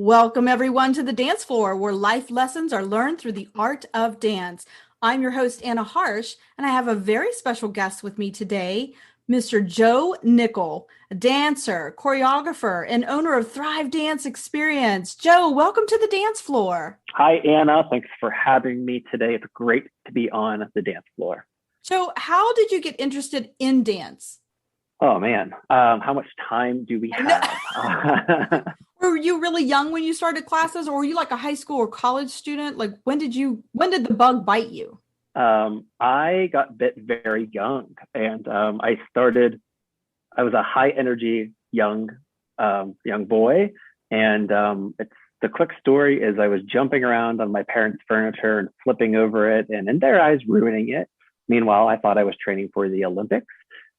Welcome, everyone, to the dance floor, where life lessons are learned through the art of dance. I'm your host, Anna Harsh, and I have a very special guest with me today, Mr. Joe Nickel, a dancer, choreographer, and owner of Thrive Dance Experience. Joe, welcome to the dance floor. Hi, Anna. Thanks for having me today. It's great to be on the dance floor. Joe, how did you get interested in dance? Oh, man. How much time do we No. have? Were you really young when you started classes, or were you like a high school or college student? Like, when did the bug bite you? I got bit very young, and I was a high energy young boy. And it's the quick story is I was jumping around on my parents' furniture and flipping over it, and in their eyes, ruining it. Meanwhile, I thought I was training for the Olympics.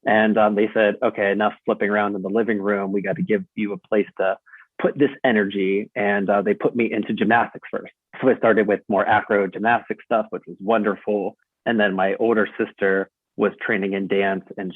And they said, okay, enough flipping around in the living room. We got to give you a place to put this energy. And they put me into gymnastics first. So I started with more acro gymnastic stuff, which was wonderful. And then my older sister was training in dance, and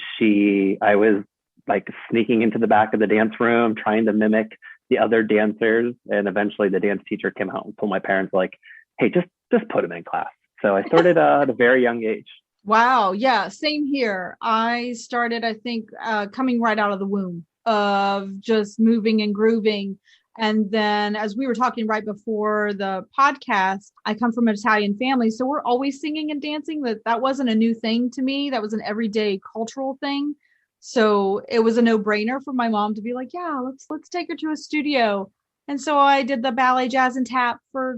I was like sneaking into the back of the dance room, trying to mimic the other dancers. And eventually the dance teacher came out and told my parents, like, hey, just put him in class. So I started at a very young age. Wow. Yeah. Same here. I started, I think, coming right out of the womb of just moving and grooving. And then, as we were talking right before the podcast, I come from an Italian family. So we're always singing and dancing. That wasn't a new thing to me. That was an everyday cultural thing. So it was a no-brainer for my mom to be like, yeah, let's take her to a studio. And so I did the ballet, jazz, and tap for,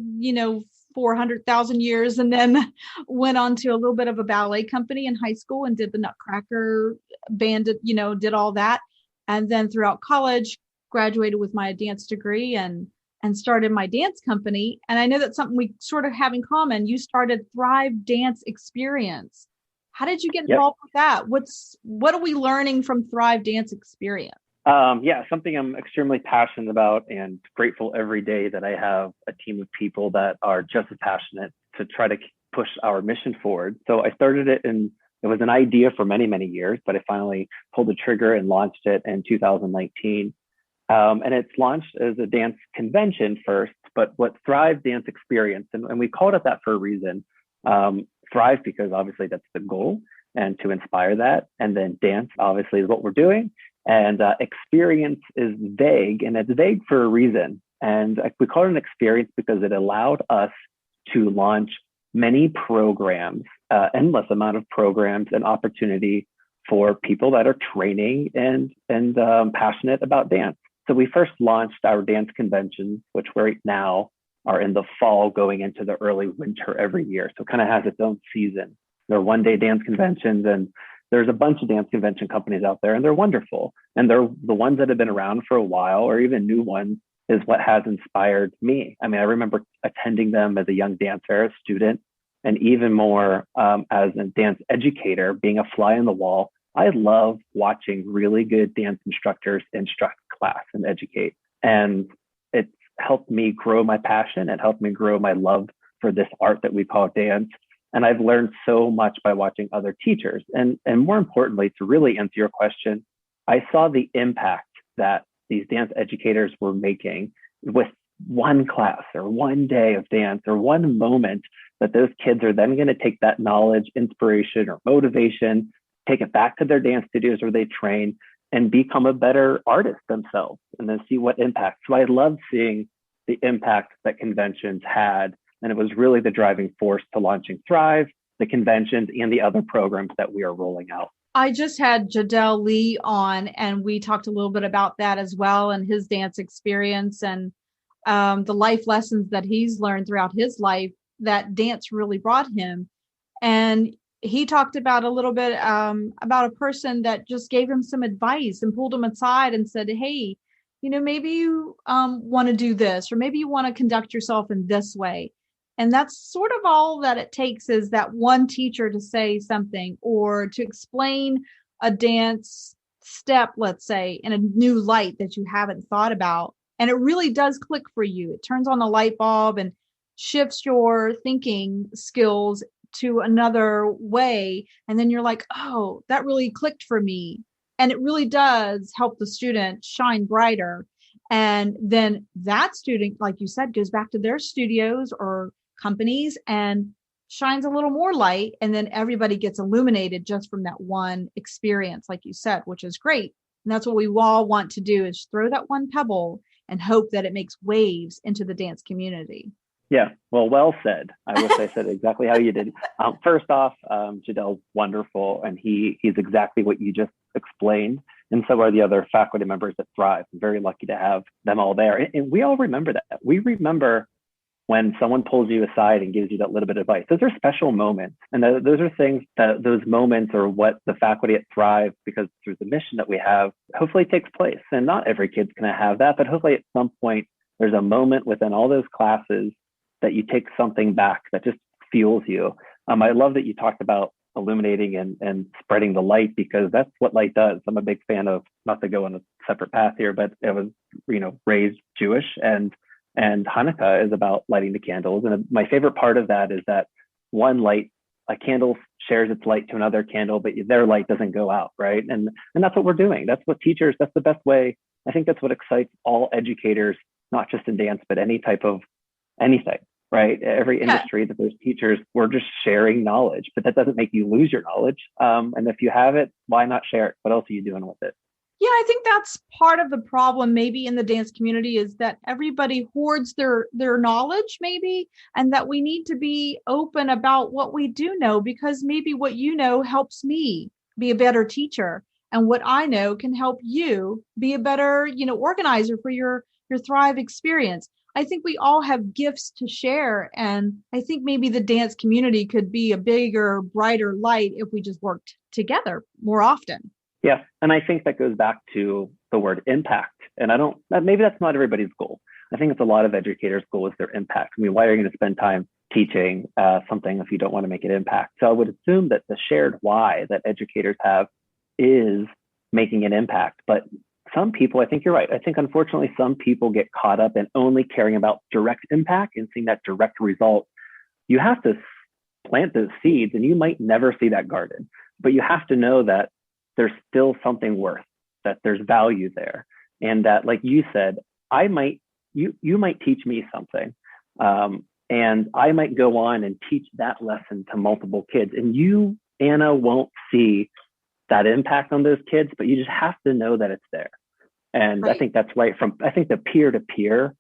400,000 years, and then went on to a little bit of a ballet company in high school and did the Nutcracker band, did all that. And then throughout college, graduated with my dance degree and started my dance company. And I know that's something we sort of have in common. You started Thrive Dance Experience. How did you get Yep. involved with that? What are we learning from Thrive Dance Experience? Yeah, something I'm extremely passionate about and grateful every day that I have a team of people that are just as passionate to try to push our mission forward. So I started it, and it was an idea for many, many years, but I finally pulled the trigger and launched it in 2019. And it's launched as a dance convention first, but what Thrive Dance Experience, and we called it that for a reason. Thrive because obviously that's the goal, and to inspire that. And then dance obviously is what we're doing. And experience is vague, and it's vague for a reason. And we call it an experience because it allowed us to launch many programs, endless amount of programs and opportunity for people that are training and passionate about dance. So we first launched our dance conventions, which right now are in the fall going into the early winter every year. So it kind of has its own season. They're one-day dance conventions, and there's a bunch of dance convention companies out there, and they're wonderful. And they're the ones that have been around for a while, or even new ones, is what has inspired me. I mean, I remember attending them as a young dancer, a student, and even more as a dance educator, being a fly on the wall. I love watching really good dance instructors instruct class and educate. And it's helped me grow my passion. It helped me grow my love for this art that we call dance. And I've learned so much by watching other teachers. And more importantly, to really answer your question, I saw the impact that these dance educators were making with one class or one day of dance or one moment, that those kids are then going to take that knowledge, inspiration, or motivation, take it back to their dance studios where they train, and become a better artist themselves, and then see what impact. So I love seeing the impact that conventions had. And it was really the driving force to launching Thrive, the conventions, and the other programs that we are rolling out. I just had Jadel Lee on, and we talked a little bit about that as well, and his dance experience and the life lessons that he's learned throughout his life that dance really brought him. And he talked about a little bit about a person that just gave him some advice and pulled him aside and said, hey, maybe you want to do this, or maybe you want to conduct yourself in this way. And that's sort of all that it takes, is that one teacher to say something or to explain a dance step, let's say, in a new light that you haven't thought about. And it really does click for you. It turns on the light bulb and shifts your thinking skills to another way. And then you're like, oh, that really clicked for me. And it really does help the student shine brighter. And then that student, like you said, goes back to their studios or companies and shines a little more light. And then everybody gets illuminated just from that one experience, like you said, which is great. And that's what we all want to do, is throw that one pebble and hope that it makes waves into the dance community. Yeah, well said. I wish I said exactly how you did. First off, Jadel's wonderful, and he's exactly what you just explained. And so are the other faculty members at Thrive. I'm very lucky to have them all there. And we all remember that. We remember when someone pulls you aside and gives you that little bit of advice. Those are special moments. And those are things that those moments are what the faculty at Thrive, because through the mission that we have, hopefully takes place. And not every kid's going to have that, but hopefully at some point, there's a moment within all those classes that you take something back that just fuels you. I love that you talked about illuminating and spreading the light, because that's what light does. I'm a big fan of, not to go on a separate path here, but I was, raised Jewish, and Hanukkah is about lighting the candles. And my favorite part of that is that a candle shares its light to another candle, but their light doesn't go out, right? And that's what we're doing. That's what teachers, that's the best way. I think that's what excites all educators, not just in dance, but any type of anything, right? Every industry that there's teachers, we're just sharing knowledge, but that doesn't make you lose your knowledge. And if you have it, why not share it? What else are you doing with it? Yeah, I think that's part of the problem maybe in the dance community, is that everybody hoards their knowledge maybe, and that we need to be open about what we do know, because maybe what you know helps me be a better teacher, and what I know can help you be a better, organizer for your Thrive experience. I think we all have gifts to share, and I think maybe the dance community could be a bigger, brighter light if we just worked together more often. Yeah. And I think that goes back to the word impact. And maybe that's not everybody's goal. I think it's a lot of educators' goal is their impact. I mean, why are you going to spend time teaching something if you don't want to make an impact? So I would assume that the shared why that educators have is making an impact. But some people, I think you're right. I think unfortunately, some people get caught up in only caring about direct impact and seeing that direct result. You have to plant those seeds, and you might never see that garden, but you have to know that there's still something worth, that there's value there. And that, like you said, you might teach me something. And I might go on and teach that lesson to multiple kids. And you, Anna, won't see that impact on those kids, but you just have to know that it's there. And right. I think that's right. I think the peer-to-peer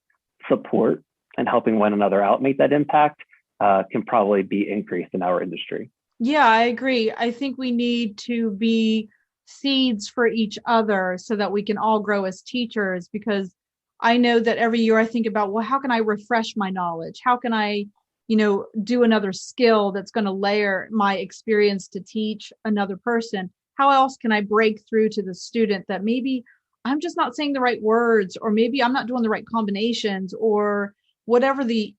support and helping one another out make that impact can probably be increased in our industry. Yeah, I agree. I think we need to be seeds for each other so that we can all grow as teachers, because I know that every year I think about, well, how can I refresh my knowledge? How can I, do another skill that's going to layer my experience to teach another person? How else can I break through to the student that maybe I'm just not saying the right words, or maybe I'm not doing the right combinations, or whatever the,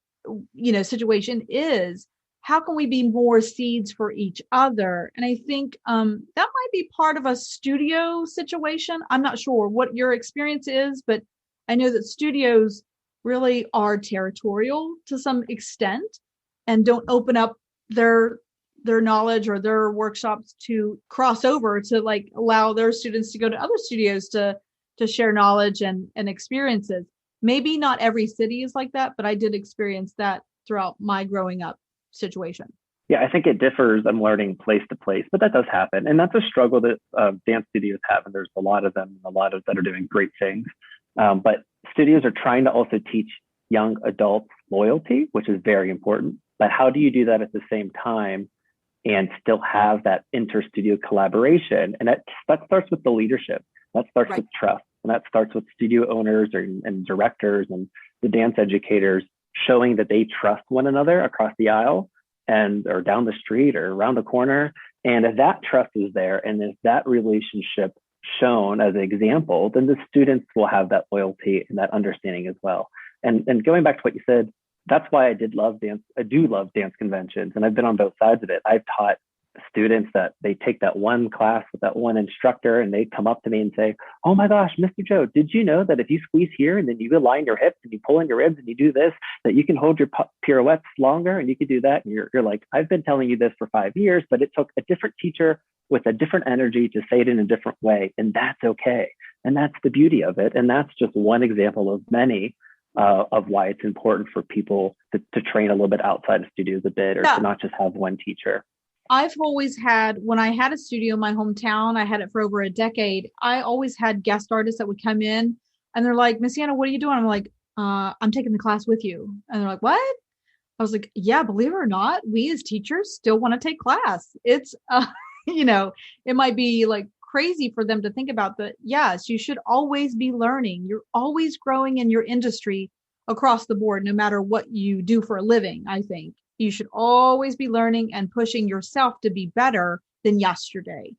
situation is? How can we be more seeds for each other? And I think that might be part of a studio situation. I'm not sure what your experience is, but I know that studios really are territorial to some extent and don't open up their knowledge or their workshops to cross over, to like allow their students to go to other studios to share knowledge and experiences. Maybe not every city is like that, but I did experience that throughout my growing up situation. Yeah, I think it differs. I'm learning place to place, but that does happen. And that's a struggle that dance studios have. And there's a lot of them, a lot of that are doing great things. But studios are trying to also teach young adults loyalty, which is very important. But how do you do that at the same time and still have that inter-studio collaboration? And that starts with the leadership. That starts with trust. And that starts with studio owners and directors and the dance educators showing that they trust one another across the aisle or down the street or around the corner. And if that trust is there, and if that relationship shown as an example, then the students will have that loyalty and that understanding as well. And going back to what you said, that's why I do love dance conventions. And I've been on both sides of it. I've taught students that they take that one class with that one instructor, and they come up to me and say, "Oh my gosh, Mr. Joe, did you know that if you squeeze here and then you align your hips and you pull in your ribs and you do this, that you can hold your pirouettes longer and you can do that?" And you're like, "I've been telling you this for 5 years, but it took a different teacher with a different energy to say it in a different way. And that's okay." And that's the beauty of it. And that's just one example of many of why it's important for people to train a little bit outside of studios a bit, or to Yeah. not just have one teacher. I've always had, when I had a studio in my hometown, I had it for over a decade. I always had guest artists that would come in and they're like, Miss Anna, what are you doing? I'm like, I'm taking the class with you. And they're like, what? I was like, yeah, believe it or not, we as teachers still want to take class. It's, you know, it might be like crazy for them to think about, but yes, you should always be learning. You're always growing in your industry across the board, no matter what you do for a living. I think you should always be learning and pushing yourself to be better than yesterday.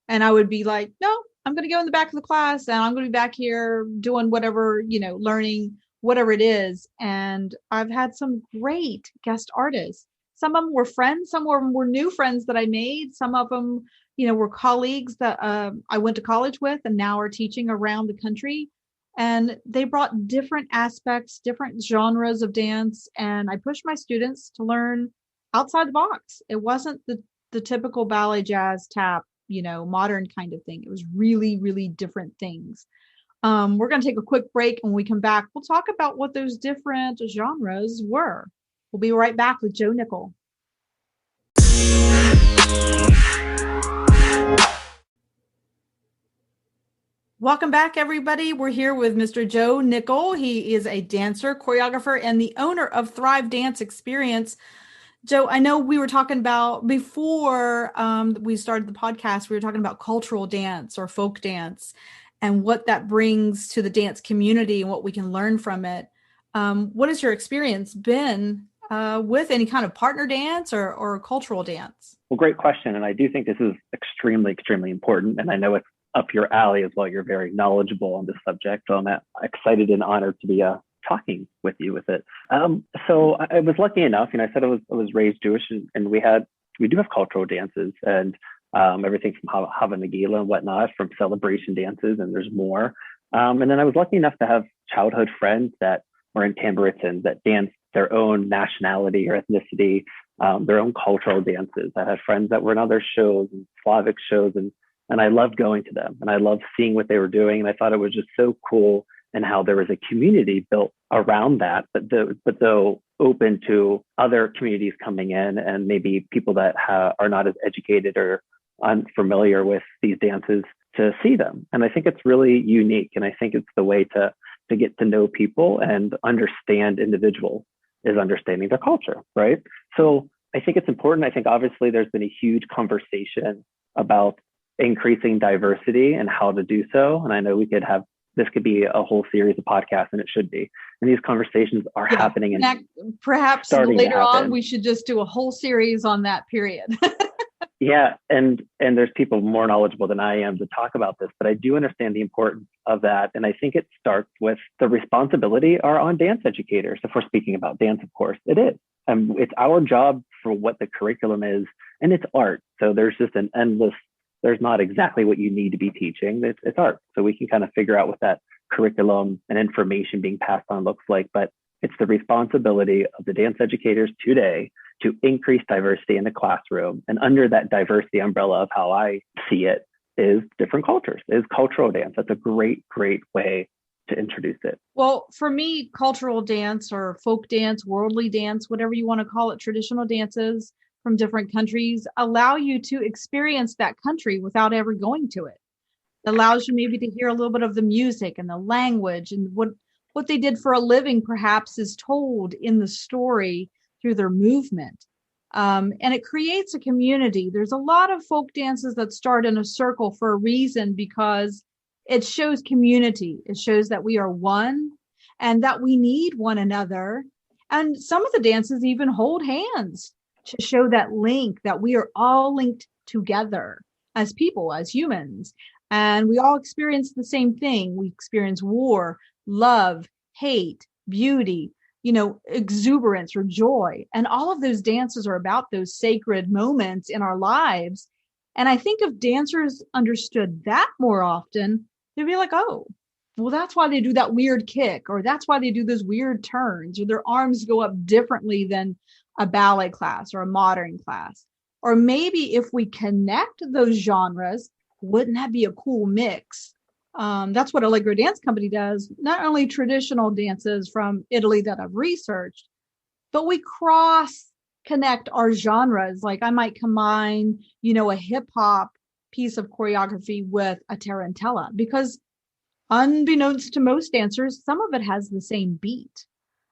And I would be like, no, I'm going to go in the back of the class and I'm going to be back here doing whatever, learning whatever it is. And I've had some great guest artists. Some of them were friends, some of them were new friends that I made. Some of them, were colleagues that I went to college with and now are teaching around the country. And they brought different aspects, different genres of dance. And I pushed my students to learn outside the box. It wasn't the typical ballet, jazz, tap, modern kind of thing. It was really, really different things. We're going to take a quick break. And when we come back, we'll talk about what those different genres were. We'll be right back with Joe Nickel. Welcome back, everybody. We're here with Mr. Joe Nickel. He is a dancer, choreographer, and the owner of Thrive Dance Experience. Joe, I know we were talking about before we started the podcast, we were talking about cultural dance or folk dance and what that brings to the dance community and what we can learn from it. What has your experience been with any kind of partner dance or cultural dance? Well, great question. And I do think this is extremely, extremely important. And I know it's up your alley as well. You're very knowledgeable on this subject. So I'm excited and honored to be talking with you with it. So I was lucky enough, I said I was raised Jewish, and we do have cultural dances, and everything from Hava Nagila and whatnot, from celebration dances, and there's more. And then I was lucky enough to have childhood friends that were in Tamburitzan that danced their own nationality or ethnicity, their own cultural dances. I had friends that were in other shows and Slavic shows, and I loved going to them, and I loved seeing what they were doing. And I thought it was just so cool, and how there was a community built around that, but though open to other communities coming in, and maybe people that are not as educated or unfamiliar with these dances to see them. And I think it's really unique. And I think it's the way to get to know people and understand individuals, is understanding their culture, right? So I think it's important. I think obviously there's been a huge conversation about increasing diversity and how to do so. And I know this could be a whole series of podcasts, and it should be. And these conversations are happening. And perhaps later on, we should just do a whole series on that period. Yeah. And there's people more knowledgeable than I am to talk about this, but I do understand the importance of that. And I think it starts with the responsibility are on dance educators. If we're speaking about dance, of course, it is. It's our job for what the curriculum is, and it's art. So there's just there's not exactly what you need to be teaching. It's art. So we can kind of figure out what that curriculum and information being passed on looks like. But it's the responsibility of the dance educators today to increase diversity in the classroom. And under that diversity umbrella of how I see it is different cultures, is cultural dance. That's a great, great way to introduce it. Well, for me, cultural dance or folk dance, worldly dance, whatever you want to call it, traditional dances from different countries allow you to experience that country without ever going to it. It allows you maybe to hear a little bit of the music and the language, and what they did for a living perhaps is told in the story through their movement. And it creates a community. There's a lot of folk dances that start in a circle for a reason, because it shows community. It shows that we are one and that we need one another. And some of the dances even hold hands to show that link, that we are all linked together as people, as humans. And we all experience the same thing. We experience war, love, hate, beauty, exuberance or joy. And all of those dances are about those sacred moments in our lives. And I think if dancers understood that more often, they'd be like, oh, well, that's why they do that weird kick, or that's why they do those weird turns, or their arms go up differently than a ballet class or a modern class. Or maybe if we connect those genres, wouldn't that be a cool mix That's what Allegro Dance Company does. Not only traditional dances from Italy that I've researched, but we cross connect our genres. Like I might combine, a hip hop piece of choreography with a tarantella because unbeknownst to most dancers, some of it has the same beat,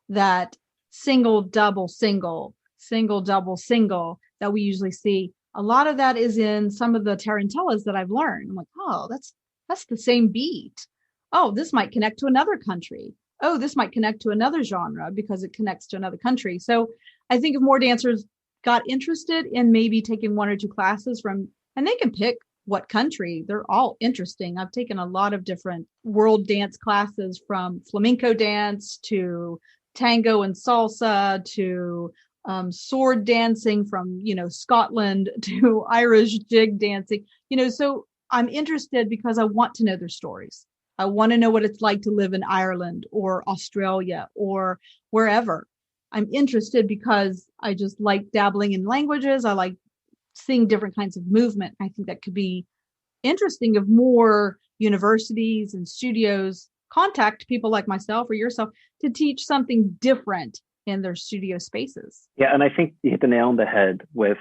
that single, double, single, single, double, single that we usually see. A lot of that is in some of the tarantellas that I've learned. I'm like, oh, that's the same beat. Oh, this might connect to another country. Oh, this might connect to another genre because it connects to another country. So I think if more dancers got interested in maybe taking one or two classes from, and they can pick what country, they're all interesting. I've taken a lot of different world dance classes from flamenco dance to tango and salsa to sword dancing from, Scotland to Irish jig dancing, so I'm interested because I want to know their stories. I want to know what it's like to live in Ireland or Australia or wherever. I'm interested because I just like dabbling in languages. I like seeing different kinds of movement. I think that could be interesting if more universities and studios contact people like myself or yourself to teach something different in their studio spaces. Yeah, and I think you hit the nail on the head with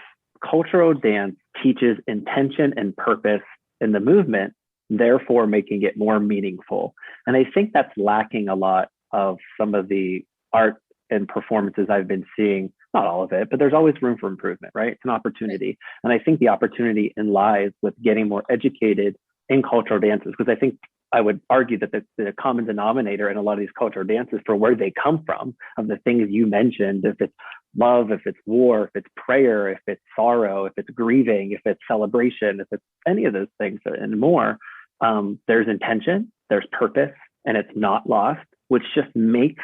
cultural dance teaches intention and purpose in the movement, therefore making it more meaningful. And I think that's lacking a lot of some of the art and performances I've been seeing, not all of it, but there's always room for improvement, right? It's an opportunity. And I think the opportunity lies with getting more educated in cultural dances, because I think I would argue that the common denominator in a lot of these cultural dances for where they come from, of the things you mentioned, if it's love, if it's war, if it's prayer, if it's sorrow, if it's grieving, if it's celebration, if it's any of those things and more, there's intention, there's purpose, and it's not lost, which just makes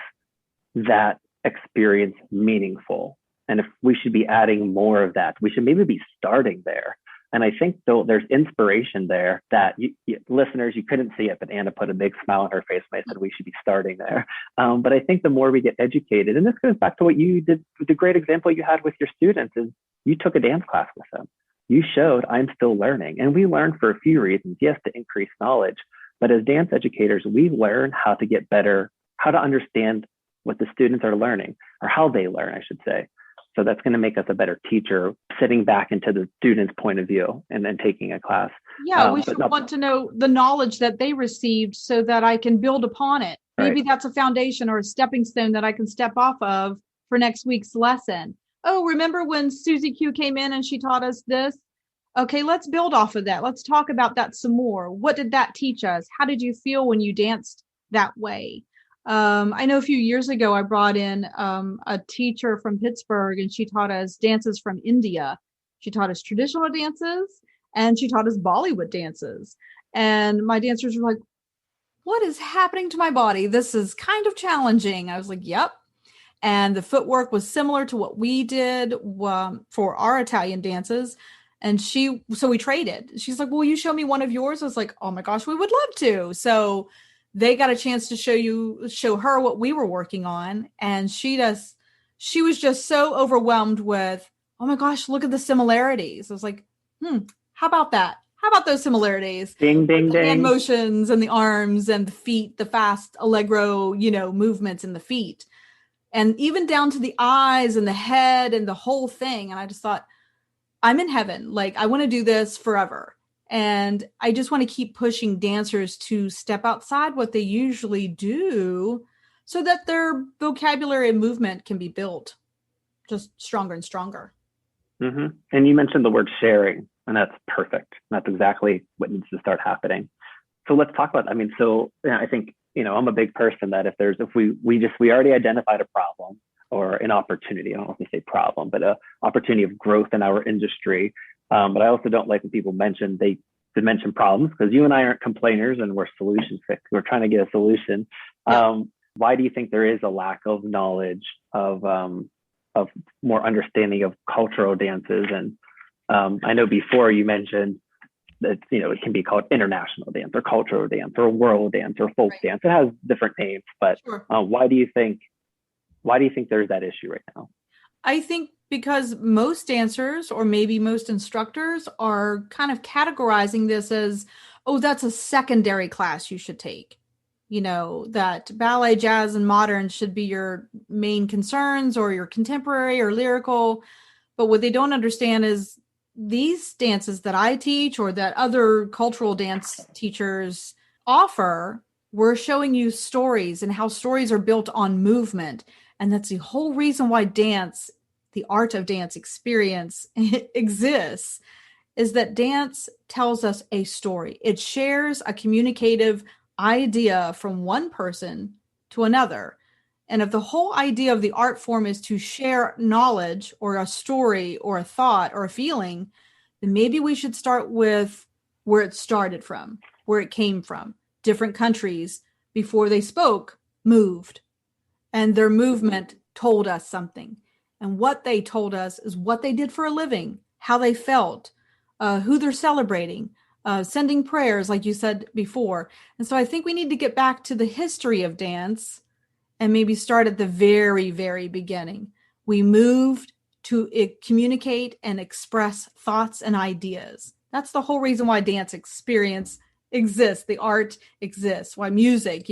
that experience meaningful. And if we should be adding more of that, we should maybe be starting there. And I think though there's inspiration there that listeners, you couldn't see it, but Anna put a big smile on her face when I said we should be starting there. But I think the more we get educated, and this goes back to what you did, the great example you had with your students is you took a dance class with them. You showed I'm still learning. And we learn for a few reasons. Yes, to increase knowledge, but as dance educators, we learn how to get better, how to understand what the students are learning, or how they learn, I should say. So that's going to make us a better teacher, sitting back into the student's point of view and then taking a class. Yeah, we should want to know the knowledge that they received so that I can build upon it. Maybe that's a foundation or a stepping stone that I can step off of for next week's lesson. Oh, remember when Susie Q came in and she taught us this? Okay, let's build off of that. Let's talk about that some more. What did that teach us? How did you feel when you danced that way? I know a few years ago, I brought in a teacher from Pittsburgh, and she taught us dances from India. She taught us traditional dances, and she taught us Bollywood dances. And my dancers were like, what is happening to my body? This is kind of challenging. I was like, yep. And the footwork was similar to what we did for our Italian dances. And so we traded. She's like, well, will you show me one of yours? I was like, oh my gosh, we would love to. So they got a chance to show her what we were working on. And she was just so overwhelmed with, oh my gosh, look at the similarities. I was like, how about that? How about those similarities? Ding, ding, ding. Hand motions and the arms and the feet, the fast allegro, movements in the feet. And even down to the eyes and the head and the whole thing. And I just thought, I'm in heaven. Like, I want to do this forever. And I just want to keep pushing dancers to step outside what they usually do so that their vocabulary and movement can be built just stronger and stronger. Mm-hmm. And you mentioned the word sharing, and that's perfect. That's exactly what needs to start happening. So let's talk about, I think, I'm a big person that if we already identified a problem or an opportunity, I don't want to say problem, but an opportunity of growth in our industry. But I also don't like when people mention problems, because you and I aren't complainers and we're solution fixers. We're trying to get a solution. Yeah. Why do you think there is a lack of knowledge of more understanding of cultural dances? And I know before you mentioned that, it can be called international dance or cultural dance or world dance or folk dance. It has different names, but sure. Why do you think there's that issue right now? I think because most dancers or maybe most instructors are kind of categorizing this as, oh, that's a secondary class you should take. That ballet, jazz, and modern should be your main concerns, or your contemporary or lyrical. But what they don't understand is these dances that I teach or that other cultural dance teachers offer, we're showing you stories and how stories are built on movement. And that's the whole reason why dance, the art of dance experience exists, is that dance tells us a story. It shares a communicative idea from one person to another. And if the whole idea of the art form is to share knowledge or a story or a thought or a feeling, then maybe we should start with where it started from, where it came from. Different countries, before they spoke, moved, and their movement told us something. And what they told us is what they did for a living, how they felt, who they're celebrating, sending prayers, like you said before. And so I think we need to get back to the history of dance and maybe start at the very, very beginning. We moved to communicate and express thoughts and ideas. That's the whole reason why dance experience exists, the art exists, why music,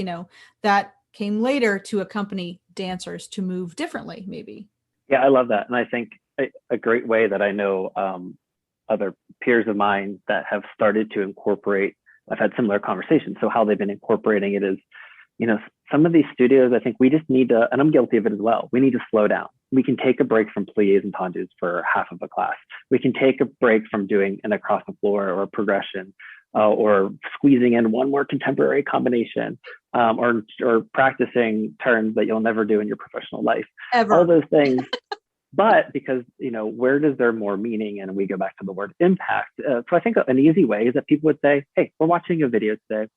that came later to accompany dancers to move differently, maybe. Yeah, I love that. And I think a great way that I know other peers of mine that have started to incorporate, I've had similar conversations. So how they've been incorporating it is, some of these studios, I think we just need to, and I'm guilty of it as well, we need to slow down. We can take a break from plies and tendus for half of a class. We can take a break from doing an across the floor or a progression, or squeezing in one more contemporary combination, or practicing turns that you'll never do in your professional life. Ever. All those things. But because, where does there more meaning? And we go back to the word impact. So I think an easy way is that people would say, hey, we're watching a video today.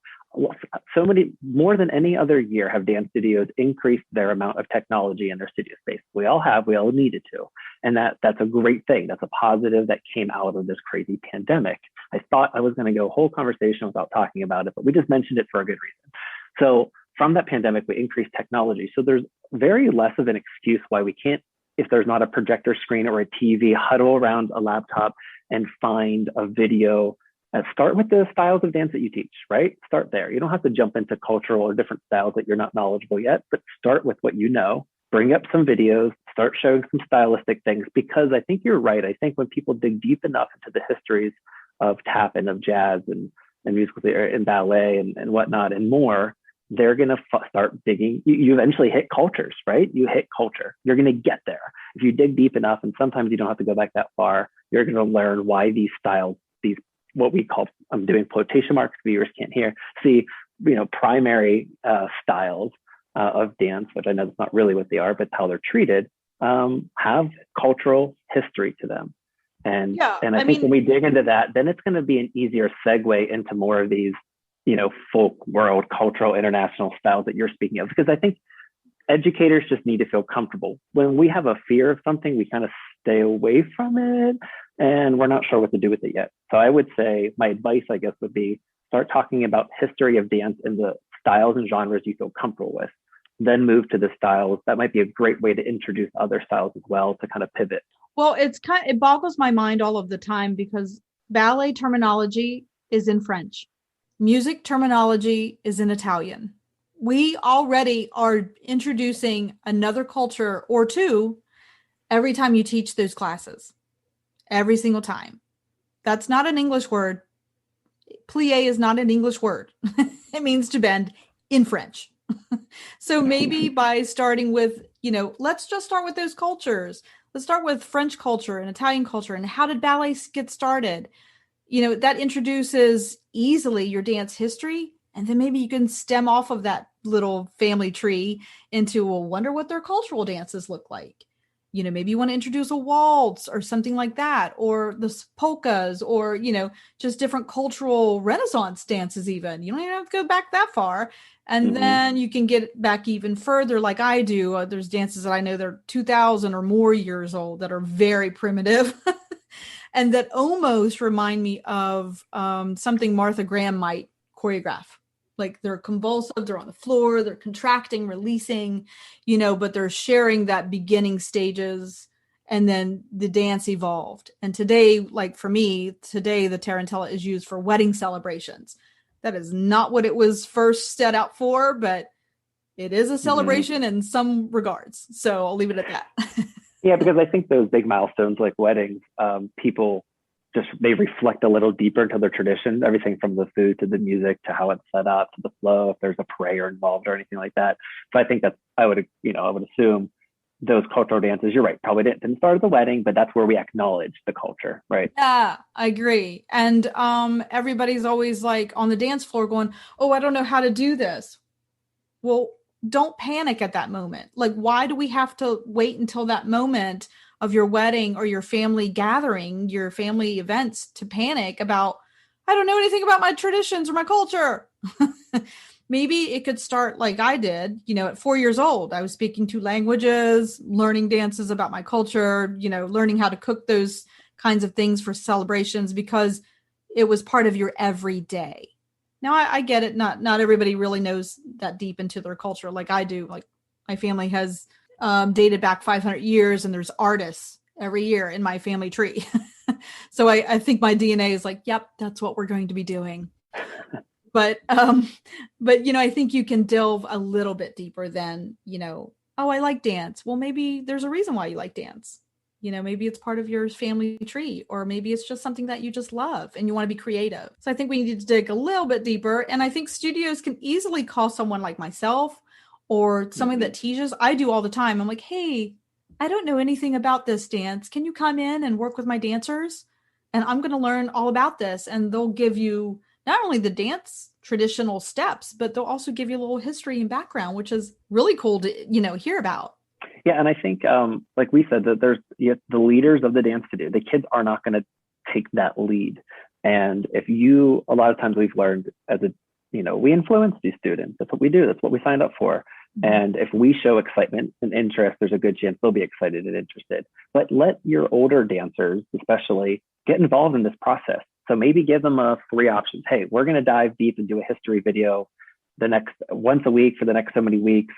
So many, more than any other year, have dance studios increased their amount of technology in their studio space. We all needed to. And that's a great thing. That's a positive that came out of this crazy pandemic. I thought I was going to go a whole conversation without talking about it, but we just mentioned it for a good reason. So from that pandemic, we increased technology. So there's very less of an excuse why we can't, if there's not a projector screen or a TV, huddle around a laptop and find a video. Start with the styles of dance that you teach, right? Start there. You don't have to jump into cultural or different styles that you're not knowledgeable yet, but start with what you know. Bring up some videos, start showing some stylistic things, because I think you're right. I think when people dig deep enough into the histories of tap and of jazz and musical theater and ballet and whatnot and more, they're going to start digging. You eventually hit cultures, right? You hit culture. You're going to get there. If you dig deep enough, and sometimes you don't have to go back that far, you're going to learn why these styles, these, what we call, I'm doing quotation marks, viewers can't hear, see, primary styles of dance, which I know that's not really what they are, but how they're treated, have cultural history to them. And Yeah, I think when we dig into that, then it's going to be an easier segue into more of these, folk, world, cultural, international styles that you're speaking of. Because I think educators just need to feel comfortable. When we have a fear of something, we kind of stay away from it, and we're not sure what to do with it yet. So I would say my advice, I guess, would be start talking about history of dance and the styles and genres you feel comfortable with. Then move to the styles. That might be a great way to introduce other styles as well, to kind of pivot. Well, it boggles my mind all of the time, because ballet terminology is in French. Music terminology is in Italian. We already are introducing another culture or two every time you teach those classes. Every single time. That's not an English word. Plie is not an English word. It means to bend in French. So maybe by starting with, let's just start with those cultures. Let's start with French culture and Italian culture, and how did ballet get started? That introduces easily your dance history. And then maybe you can stem off of that little family tree into, well, wonder what their cultural dances look like. Maybe you want to introduce a waltz or something like that, or the polkas, or, just different cultural Renaissance dances even. You don't even have to go back that far. And then you can get back even further, like I do. There's dances that I know they're 2,000 or more years old that are very primitive. And that almost remind me of something Martha Graham might choreograph. Like they're convulsive, they're on the floor, they're contracting, releasing, but they're sharing that beginning stages. And then the dance evolved. And today, like for me, today the tarantella is used for wedding celebrations. That is not what it was first set out for, but it is a Hmm. celebration in some regards. So I'll leave it at that. Yeah, because I think those big milestones like weddings, people just they reflect a little deeper into their tradition, everything from the food to the music to how it's set up to the flow, if there's a prayer involved or anything like that. So I think that I would assume those cultural dances, you're right, probably didn't start at the wedding, but that's where we acknowledge the culture, right? Yeah, I agree. And everybody's always like on the dance floor going, "Oh, I don't know how to do this." Well, don't panic at that moment. Like, why do we have to wait until that moment of your wedding or your family gathering, your family events to panic about, I don't know anything about my traditions or my culture? Maybe it could start like I did, at 4 years old. I was speaking two languages, learning dances about my culture, learning how to cook those kinds of things for celebrations because it was part of your everyday. Now I get it. Not everybody really knows that deep into their culture like I do. Like my family has dated back 500 years, and there's artists every year in my family tree. So I think my DNA is like, yep, that's what we're going to be doing. But I think you can delve a little bit deeper than oh, I like dance. Well, maybe there's a reason why you like dance. Maybe it's part of your family tree, or maybe it's just something that you just love and you want to be creative. So I think we need to dig a little bit deeper. And I think studios can easily call someone like myself or someone Mm-hmm. that teaches. I do all the time. I'm like, hey, I don't know anything about this dance. Can you come in and work with my dancers? And I'm going to learn all about this. And they'll give you not only the dance traditional steps, but they'll also give you a little history and background, which is really cool to, hear about. Yeah, and I think, like we said, that there's the leaders of the dance studio. The kids are not going to take that lead, and if you, a lot of times we've learned as a, we influence these students. That's what we do. That's what we signed up for. And if we show excitement and interest, there's a good chance they'll be excited and interested. But let your older dancers, especially, get involved in this process. So maybe give them three options. Hey, we're going to dive deep and do a history video the next once a week for the next so many weeks.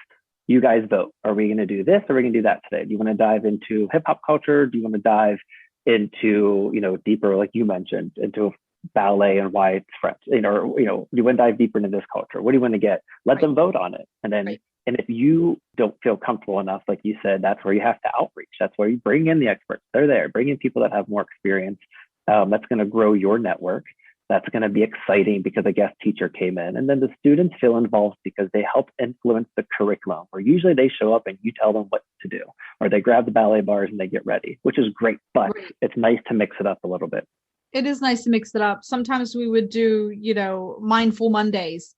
You guys vote. Are we going to do this or are we going to do that today? Do you want to dive into hip hop culture? Do you want to dive into, deeper, like you mentioned, into ballet and why it's French? Do you want to dive deeper into this culture? What do you want to get? Let Right. them vote on it. And then, Right. and if you don't feel comfortable enough, like you said, that's where you have to outreach. That's where you bring in the experts. They're there. Bring in people that have more experience. That's going to grow your network. That's going to be exciting because a guest teacher came in. And then the students feel involved because they help influence the curriculum, where usually they show up and you tell them what to do, or they grab the ballet bars and they get ready, which is great. But Right. it's nice to mix it up a little bit. It is nice to mix it up. Sometimes we would do, mindful Mondays,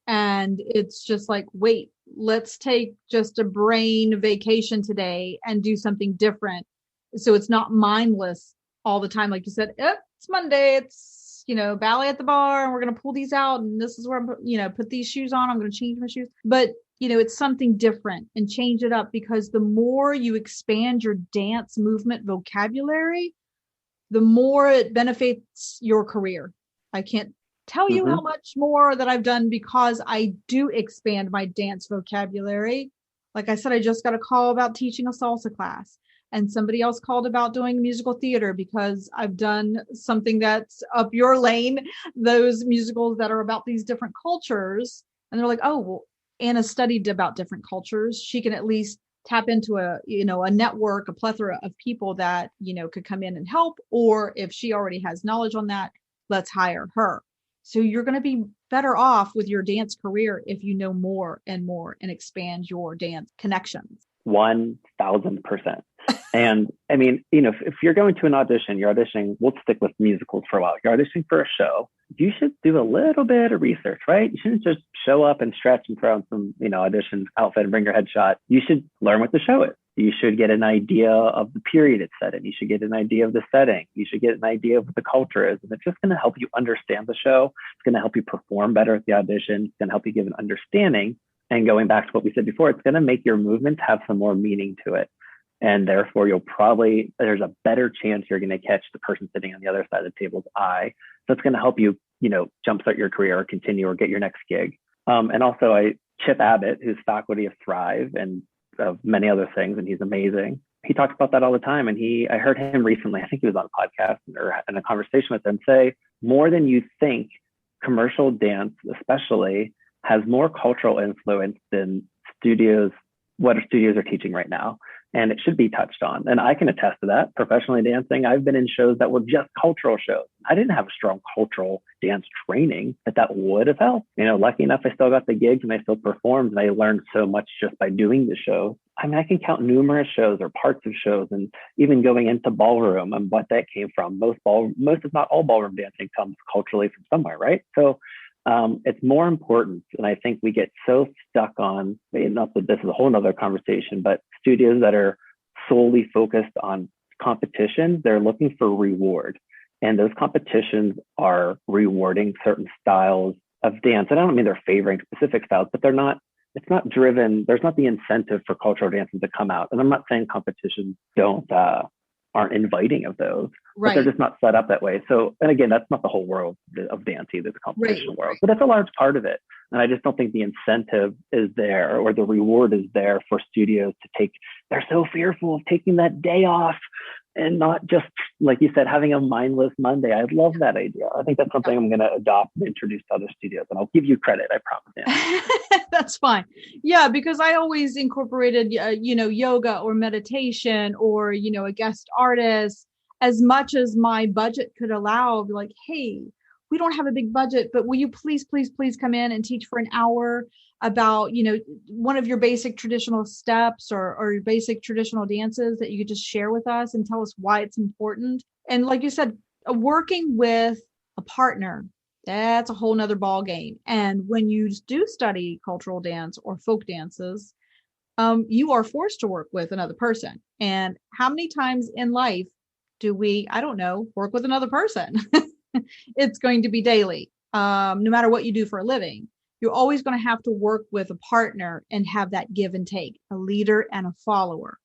and it's just like, wait, let's take just a brain vacation today and do something different. So it's not mindless all the time. Like you said, it's Monday. It's, ballet at the bar, and we're going to pull these out. And this is where I'm, put these shoes on. I'm going to change my shoes. But, it's something different, and change it up, because the more you expand your dance movement vocabulary, the more it benefits your career. I can't tell you Mm-hmm. how much more that I've done because I do expand my dance vocabulary. Like I said, I just got a call about teaching a salsa class, and somebody else called about doing musical theater because I've done something that's up your lane, those musicals that are about these different cultures. And they're like, oh, well, Anna studied about different cultures. She can at least tap into a network, a plethora of people that could come in and help. Or if she already has knowledge on that, let's hire her. So you're going to be better off with your dance career if you know more and more and expand your dance connections. 1000%. And I mean, if you're going to an audition, you're auditioning, we'll stick with musicals for a while. You're auditioning for a show, you should do a little bit of research, right? You shouldn't just show up and stretch and throw on some, audition outfit and bring your headshot. You should learn what the show is. You should get an idea of the period it's set in. You should get an idea of the setting. You should get an idea of what the culture is. And it's just going to help you understand the show. It's going to help you perform better at the audition. It's going to help you give an understanding. And going back to what we said before, it's going to make your movements have some more meaning to it. And therefore, there's a better chance you're going to catch the person sitting on the other side of the table's eye. So it's going to help you, jumpstart your career or continue or get your next gig. And also, Chip Abbott, who's faculty of Thrive and of many other things, and he's amazing. he talks about that all the time. And I heard him recently, I think he was on a podcast or in a conversation with him, say more than you think, commercial dance especially has more cultural influence than studios, what studios are teaching right now. And it should be touched on. And I can attest to that. Professionally dancing, I've been in shows that were just cultural shows. I didn't have a strong cultural dance training, but that would have helped. Lucky enough, I still got the gigs and I still performed, and I learned so much just by doing the show. I mean, I can count numerous shows or parts of shows, and even going into ballroom and what that came from. Most if not all ballroom dancing comes culturally from somewhere, right? So it's more important. And I think we get so stuck on, not that this is a whole nother conversation, but studios that are solely focused on competition, they're looking for reward. And those competitions are rewarding certain styles of dance. And I don't mean they're favoring specific styles, but it's not driven, there's not the incentive for cultural dances to come out. And I'm not saying competitions aren't inviting of those, but they're just not set up that way. So, and again, that's not the whole world of dance either, the competition world, but that's a large part of it. And I just don't think the incentive is there or the reward is there for studios to take. They're so fearful of taking that day off and not just, like you said, having a mindless Monday. I love that idea. I think that's something I'm going to adopt and introduce to other studios, and I'll give you credit. I promise. That's fine. Yeah, because I always incorporated, yoga or meditation or, a guest artist as much as my budget could allow. Be like, hey, we don't have a big budget, but will you please, please, please come in and teach for an hour about, one of your basic traditional steps or your basic traditional dances that you could just share with us and tell us why it's important. And like you said, working with a partner, that's a whole nother ball game. And when you do study cultural dance or folk dances, you are forced to work with another person. And how many times in life do we, I don't know, work with another person? It's going to be daily. No matter what you do for a living, you're always going to have to work with a partner and have that give and take, a leader and a follower.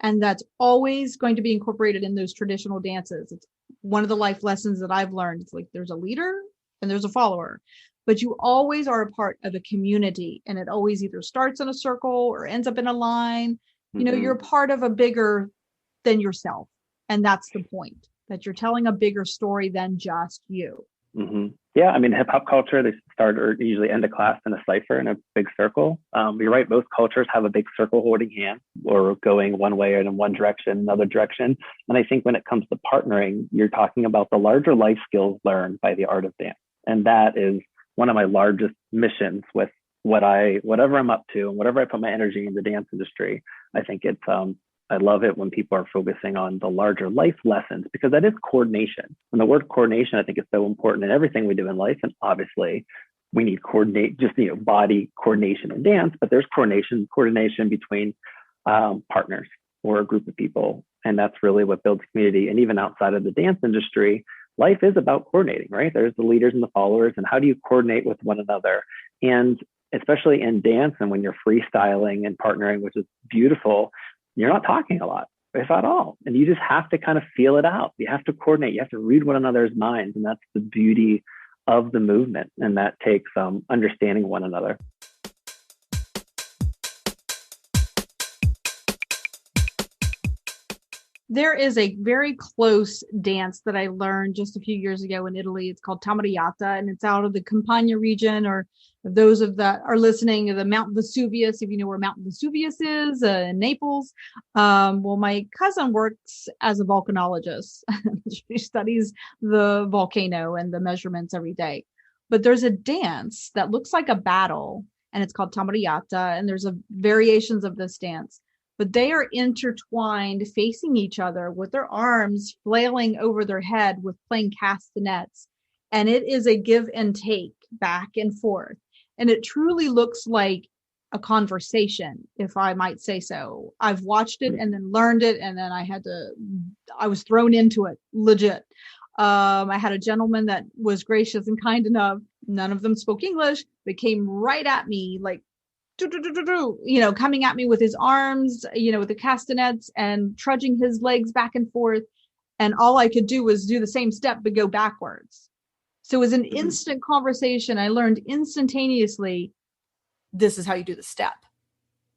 And that's always going to be incorporated in those traditional dances. It's one of the life lessons that I've learned. It's like there's a leader and there's a follower, but you always are a part of a community, and it always either starts in a circle or ends up in a line. You're a part of a bigger than yourself. And that's the point, that you're telling a bigger story than just you. Mm-hmm. Yeah, I mean, hip hop culture, they start or usually end a class in a cipher in a big circle. You're right, most cultures have a big circle holding hands or going one way or in one direction, another direction. And I think when it comes to partnering, you're talking about the larger life skills learned by the art of dance. And that is one of my largest missions with whatever I'm up to and whatever I put my energy in the dance industry. I think it's I love it when people are focusing on the larger life lessons, because that is coordination. And the word coordination, I think, is so important in everything we do in life. And obviously, we need body coordination in dance, but there's coordination between partners or a group of people. And that's really what builds community. And even outside of the dance industry, life is about coordinating, right? There's the leaders and the followers, and how do you coordinate with one another? And especially in dance, and when you're freestyling and partnering, which is beautiful, you're not talking a lot, if at all. And you just have to kind of feel it out. You have to coordinate. You have to read one another's minds. And that's the beauty of the movement. And that takes understanding one another. There is a very close dance that I learned just a few years ago in Italy. It's called Tamariata, and it's out of the Campania region, or those of that are listening, the Mount Vesuvius, if you know where Mount Vesuvius is, in Naples. Well, my cousin works as a volcanologist. She studies the volcano and the measurements every day. But there's a dance that looks like a battle, and it's called Tamariata, and there's variations of this dance. But they are intertwined, facing each other with their arms flailing over their head with playing castanets. And it is a give and take back and forth. And it truly looks like a conversation, if I might say so. I've watched it and then learned it, and then I was thrown into it, legit. I had a gentleman that was gracious and kind enough. None of them spoke English, but came right at me like, coming at me with his arms, with the castanets and trudging his legs back and forth. And all I could do was do the same step, but go backwards. So it was an instant conversation. I learned instantaneously, this is how you do the step.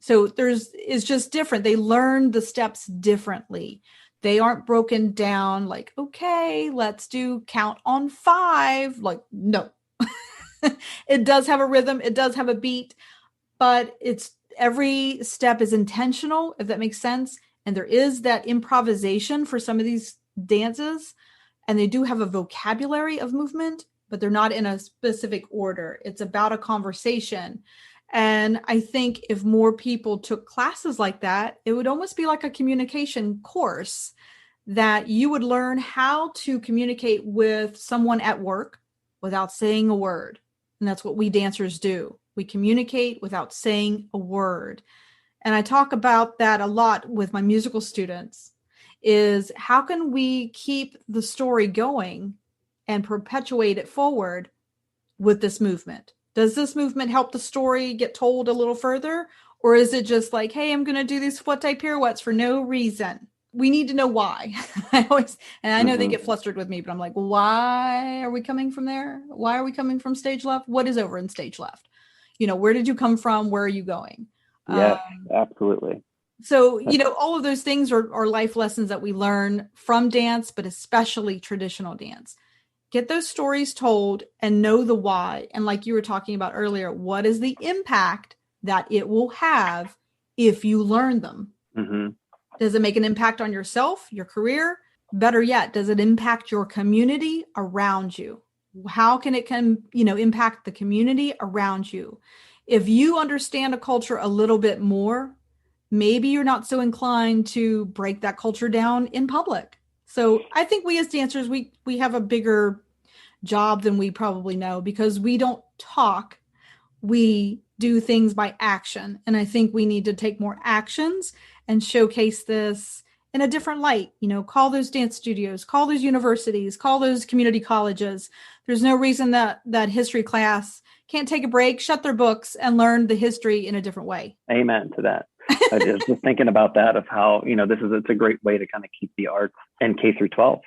So it's just different. They learn the steps differently. They aren't broken down like, okay, let's do count on five. Like, no. It does have a rhythm, it does have a beat, but it's every step is intentional, if that makes sense. And there is that improvisation for some of these dances, and they do have a vocabulary of movement, but they're not in a specific order. It's about a conversation. And I think if more people took classes like that, it would almost be like a communication course that you would learn how to communicate with someone at work without saying a word. And that's what we dancers do. We communicate without saying a word. And I talk about that a lot with my musical students is how can we keep the story going and perpetuate it forward with this movement? Does this movement help the story get told a little further? Or is it just like, hey, I'm going to do these flutte pirouettes for no reason? We need to know why. I know they get flustered with me, but I'm like, why are we coming from there? Why are we coming from stage left? What is over in stage left? Where did you come from? Where are you going? Yes, absolutely. So, all of those things are life lessons that we learn from dance, but especially traditional dance. Get those stories told and know the why. And like you were talking about earlier, what is the impact that it will have if you learn them? Mm-hmm. Does it make an impact on yourself, your career? Better yet, does it impact your community around you? How can it impact the community around you? If you understand a culture a little bit more, maybe you're not so inclined to break that culture down in public. So I think we as dancers, we have a bigger job than we probably know because we don't talk, we do things by action. And I think we need to take more actions and showcase this in a different light. Call those dance studios, call those universities, call those community colleges. There's no reason that history class can't take a break, shut their books, and learn the history in a different way. Amen to that. I was just thinking about that of how, it's a great way to kind of keep the arts in K through 12,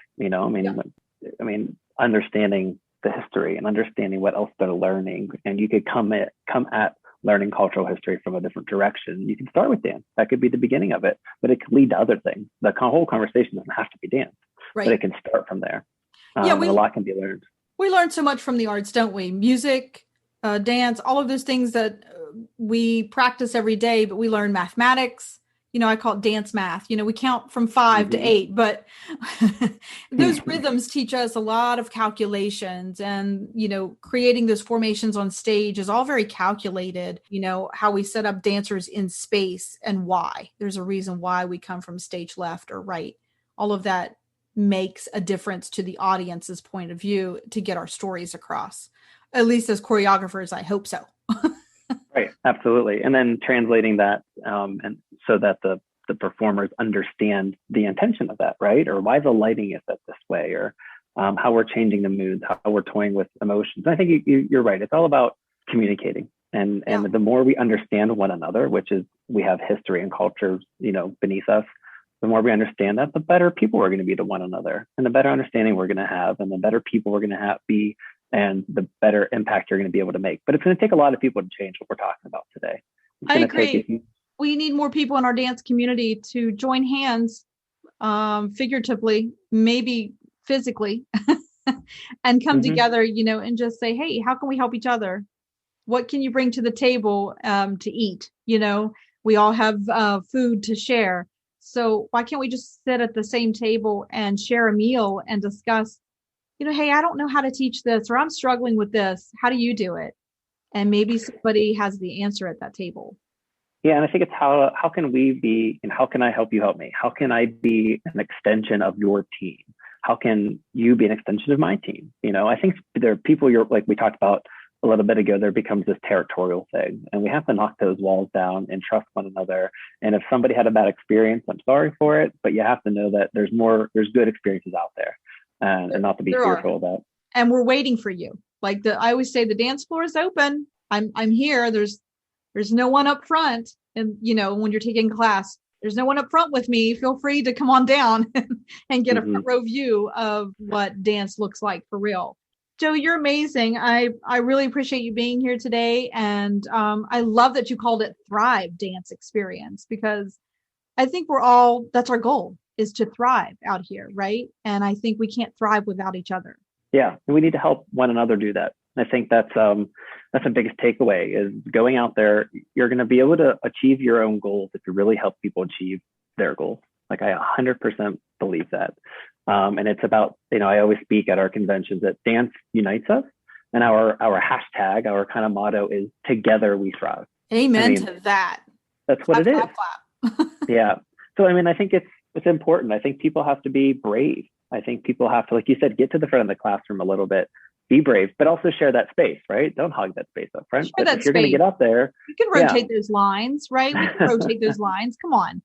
understanding the history and understanding what else they're learning. And you could come at learning cultural history from a different direction. You can start with dance. That could be the beginning of it, but it could lead to other things. The whole conversation doesn't have to be dance, right, but it can start from there. And a lot can be learned. We learn so much from the arts, don't we? Music, dance, all of those things that we practice every day, but we learn mathematics. I call it dance math. We count from 5 to 8, but those rhythms teach us a lot of calculations, and, creating those formations on stage is all very calculated. How we set up dancers in space and why. There's a reason why we come from stage left or right. All of that makes a difference to the audience's point of view to get our stories across. At least as choreographers, I hope so. Right, absolutely. And then translating that and so that the performers understand the intention of that, right? Or why the lighting is set this way, or how we're changing the moods, how we're toying with emotions. And I think you're right. It's all about communicating. And the more we understand one another, which is we have history and culture, beneath us, the more we understand that, the better people we're going to be to one another, and the better understanding we're going to have, and the better people we're going to be, and the better impact you're going to be able to make. But it's going to take a lot of people to change what we're talking about today. I agree. We need more people in our dance community to join hands, figuratively, maybe physically, and come together, and just say, hey, how can we help each other? What can you bring to the table to eat? We all have food to share. So why can't we just sit at the same table and share a meal and discuss, hey, I don't know how to teach this, or I'm struggling with this. How do you do it? And maybe somebody has the answer at that table. Yeah, and I think it's how can we be, and how can I help you help me? How can I be an extension of your team? How can you be an extension of my team? I think there are people like we talked about a little bit ago, there becomes this territorial thing, and we have to knock those walls down and trust one another. And if somebody had a bad experience, I'm sorry for it, but you have to know that there's good experiences out there, and not to be fearful of that. And we're waiting for you. Like I always say, the dance floor is open. I'm here. There's no one up front. And, when you're taking class, there's no one up front with me. Feel free to come on down and get a front row view of what dance looks like for real. Joe, you're amazing. I really appreciate you being here today. And I love that you called it Thrive Dance Experience because I think that's our goal is to thrive out here, right? And I think we can't thrive without each other. Yeah, and we need to help one another do that. I think that's the biggest takeaway is going out there. You're going to be able to achieve your own goals if you really help people achieve their goals. Like I 100% believe that. And it's about, I always speak at our conventions that dance unites us. And our hashtag, our kind of motto is together we thrive. I Amen mean, to that. that's what Clap, it is. clap, clap. Yeah. So, I mean, I think it's important. I think people have to be brave. I think people have to, like you said, get to the front of the classroom a little bit, be brave, but also share that space, right? Don't hog that space up front. Share But that if you're going to space. get up there, We can yeah. rotate those lines, right? We can rotate those lines. Come on.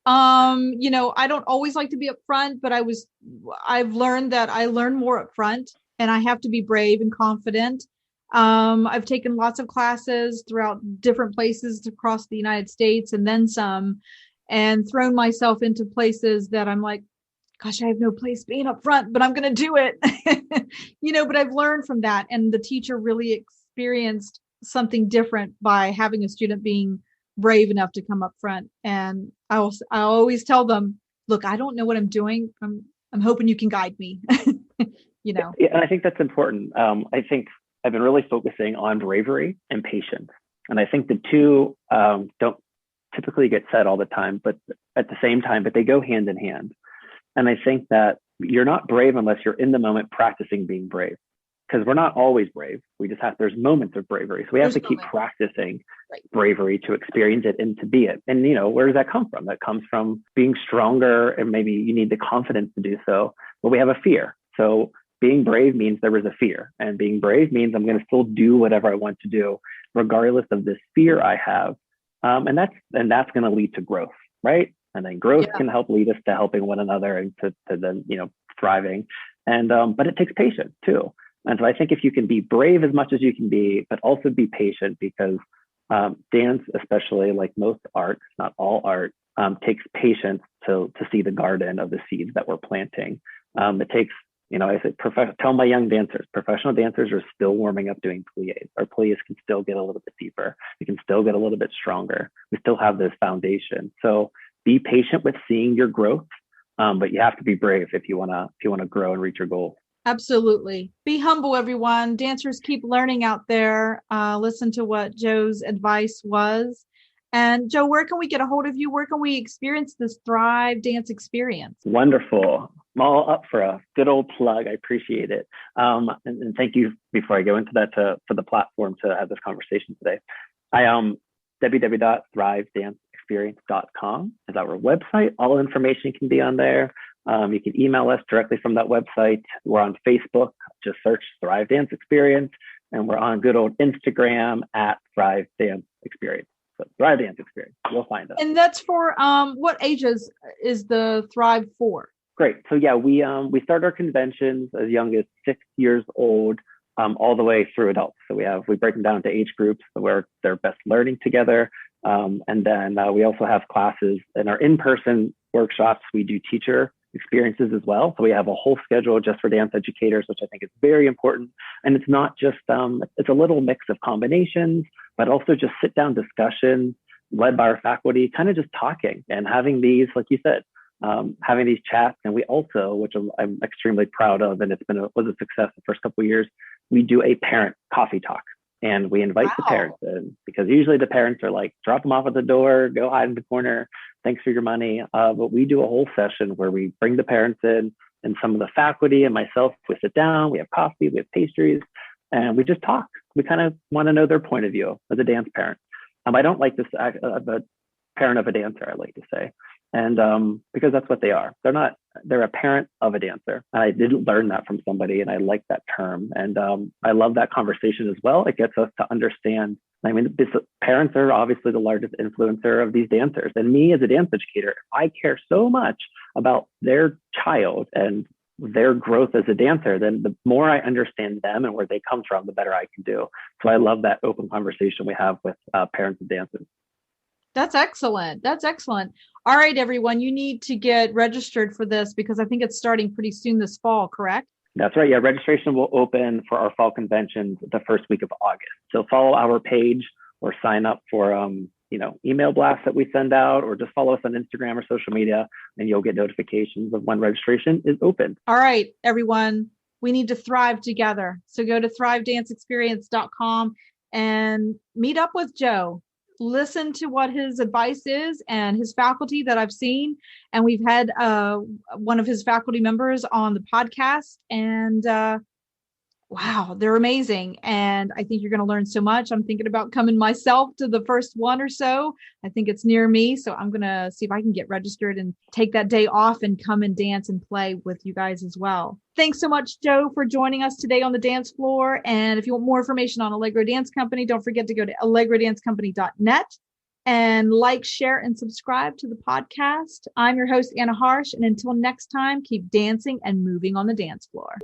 I don't always like to be up front, but I've learned that I learn more up front and I have to be brave and confident. I've taken lots of classes throughout different places across the United States and then some, and thrown myself into places that I'm like, gosh, I have no place being up front, but I'm going to do it. But I've learned from that. And the teacher really experienced something different by having a student being brave enough to come up front. And I always tell them, look, I don't know what I'm doing. I'm hoping you can guide me. you know. Yeah, and I think that's important. I think I've been really focusing on bravery and patience. And I think the two don't typically get said all the time, but at the same time, but they go hand in hand. And I think that you're not brave unless you're in the moment practicing being brave. Because we're not always brave. There's moments of bravery. So we have to keep practicing bravery to experience it and to be it. And, where does that come from? That comes from being stronger and maybe you need the confidence to do so. But we have a fear. So being brave means there was a fear. And being brave means I'm going to still do whatever I want to do, regardless of this fear I have. And that's going to lead to growth, right? And then growth can help lead us to helping one another and to then, thriving. And but it takes patience too. And so I think if you can be brave as much as you can be, but also be patient because dance, especially like most arts, not all art, takes patience to see the garden of the seeds that we're planting. It takes, I say, tell my young dancers, professional dancers are still warming up doing pliés. Our pliés can still get a little bit deeper. We can still get a little bit stronger. We still have this foundation. So be patient with seeing your growth, but you have to be brave if you wanna grow and reach your goals. Absolutely. Be humble, everyone. Dancers keep learning out there. Listen to what Joe's advice was. And Joe, where can we get a hold of you? Where can we experience this Thrive Dance experience? Wonderful. I'm all up for a good old plug. I appreciate it. And thank you before I go into that for the platform to have this conversation today. www.thrivedanceexperience.com is our website. All information can be on there. You can email us directly from that website. We're on Facebook, just search Thrive Dance Experience, and we're on good old Instagram at Thrive Dance Experience. So Thrive Dance Experience, you'll find us. And that's for what ages is the Thrive for? Great. So yeah, we start our conventions as young as 6 years old, all the way through adults. So we break them down into age groups where they're best learning together. And then we also have classes in our in-person workshops. We do teacher experiences as well. So we have a whole schedule just for dance educators, which I think is very important. And it's not just, it's a little mix of combinations, but also just sit down discussions led by our faculty, kind of just talking and having these, like you said, having these chats. And we also, which I'm extremely proud of, and was a success the first couple of years, we do a parent coffee talk. And we invite the parents in because usually the parents are like, drop them off at the door, go hide in the corner. Thanks for your money. But we do a whole session where we bring the parents in and some of the faculty and myself, we sit down, we have coffee, we have pastries, and we just talk. We kind of want to know their point of view as a dance parent. I don't like this, a parent of a dancer, I like to say. And because that's what they are. They're a parent of a dancer. And I did learn that from somebody and I like that term. And I love that conversation as well. It gets us to understand. I mean, parents are obviously the largest influencer of these dancers. And me as a dance educator, I care so much about their child and their growth as a dancer, then the more I understand them and where they come from, the better I can do. So I love that open conversation we have with parents of dancers. That's excellent. That's excellent. All right, everyone, you need to get registered for this because I think it's starting pretty soon this fall, correct? That's right. Yeah, registration will open for our fall conventions the first week of August. So follow our page or sign up for email blasts that we send out, or just follow us on Instagram or social media, and you'll get notifications of when registration is open. All right, everyone, we need to thrive together. So go to thrivedanceexperience.com and meet up with Joe. Listen to what his advice is and his faculty that I've seen. And we've had one of his faculty members on the podcast, and wow, they're amazing. And I think you're going to learn so much. I'm thinking about coming myself to the first one or so. I think it's near me. So I'm going to see if I can get registered and take that day off and come and dance and play with you guys as well. Thanks so much, Joe, for joining us today on the dance floor. And if you want more information on Allegro Dance Company, don't forget to go to allegrodancecompany.net and like, share, and subscribe to the podcast. I'm your host, Anna Harsh. And until next time, keep dancing and moving on the dance floor.